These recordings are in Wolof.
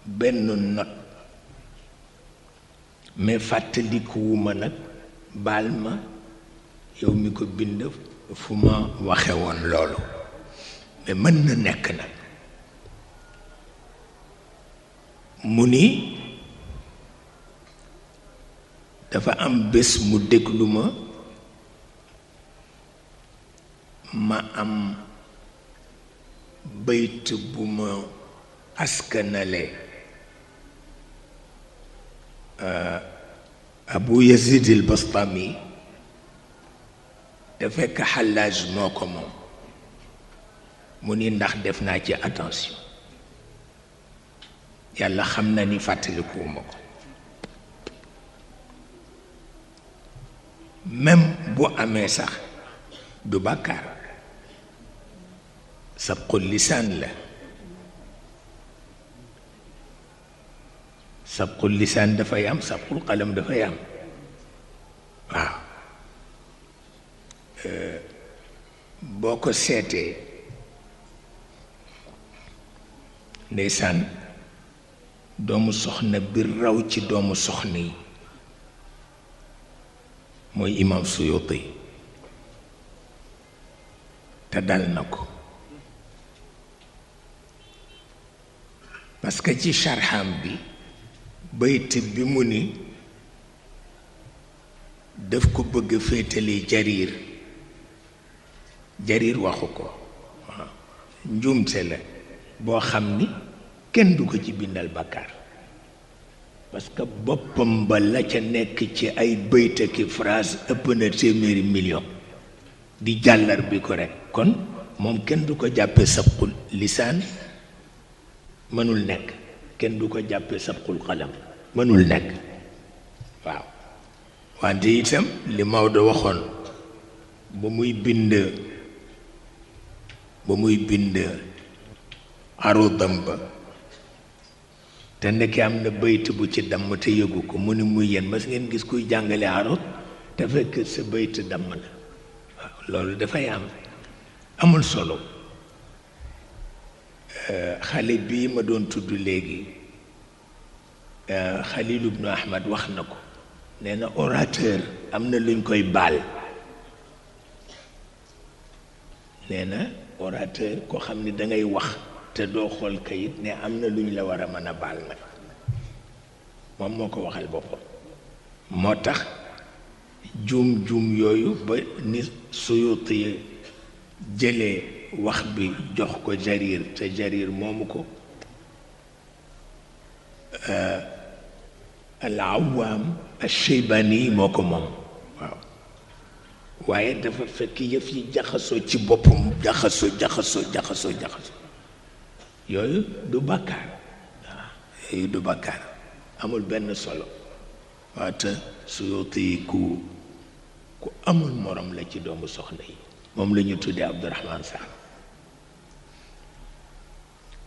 benn not mais fàttalikuwuma nag baal ma yow mi ko bind fu ma waxe woon loolu mais mën na nekk nag mu ni dafa am bés mu déglu ma am bayt bu ma askanale Abu Yazid al Bastami te fekk Xallaaj moo ko moom mu ni ndax def naa ci attention yàlla xam na ni fàttalikuwuma ko même bu amee sax du bàkkaar sabqul lisaan la sabqul lisaan dafay am sabqul qalam dafay am waaw boo ko seetee ndeysaan doomu soxna bi raw ci doomu soxna yi mooy imam Suyuti te dal na ko parce que ci sharham bi bayt bi mu ni daf ko bëgg féetale Jarir waxu ko waaw njuumte la boo xam ni kenn du ko ci bindal bàkkaar parce que boppam ba la ca nekk ci ay bayt ki phrase ëpp na téeméeri million di jàllar bi ko rekk kon moom kenn du ko jàppe sabqul lisaan mënul nekk kenn du ko jàppe sabqul qalam mënul nekk waaw wante itam li Maodo waxoon ba muy bind arudam ba te ndeke am na bayt bu ci damm te yëgu ko mu ni muy yéen mas ngeen gis kuy jàngale arut te fekk sa bayt damm na waaw loolu dafay amul solo xale bii ma doon tudd léegi Xalil ibnu Ahmad wax na ko nee na orateur am na luñ koy baal nee na orateur koo xam ni dangay wax te doo xool kayit ne am na luñ la war a mën a baal nag moom moo ko waxal boppam moo tax juum yooyu ba ni Suyuti jëlee wax bi jox ko Jarir te Jarir moomu ko al-Awaam al-Shaybani moo ko moom waaw waaye dafa fekk yëf yi jaxasoo ci boppam jaxasoo yooyu du bàkkaar waaw yooyu du bàkkaar amul benn solo waaw te Suyuti ku amul morom la ci doomu soxna yi moom la ñu tuddee Abdourahman Sarr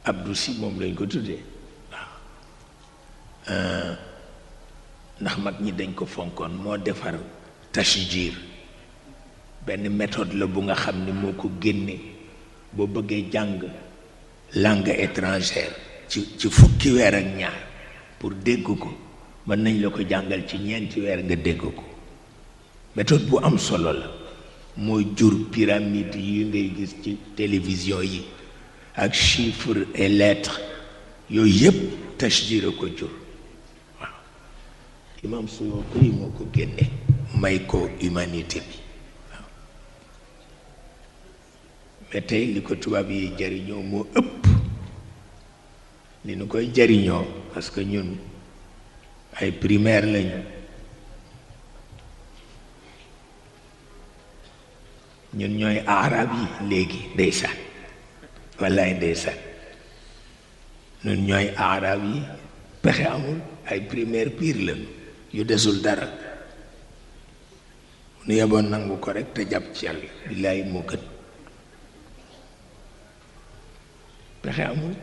Abdou Si moom lañ ko tuddee waaw ndax mag ñi dañ ko fonkoon moo defar tashjir benn méthode la bu nga xam ni moo ko génne boo bëggee jàng langue étrangère ci fukki weer ak ñaar pour dégg ko mën nañ la ko jàngal ci ñeenti weer nga dégg ko méthode bu am solo la mooy jur pyramide yi ngay gis ci télévision yi ak chiffres et lettres yooyu yëpp tashjir ko jur waaw imam Suyuti moo ko génne may ko humanité bi waaw mais tey li ko tubaab yi jariñoo moo ëpp li nu koy jariñoo parce que ñun ay primaire lañu ñun ñooy arab yi léegi ndeysaan wallaay ndeysaan ñun ñooy arab yi pexe amul ay primaire pire lañu yu desul dara nu yeboon nangu ko rek te jàpp ci yàlla billaahi moo gën pexe amul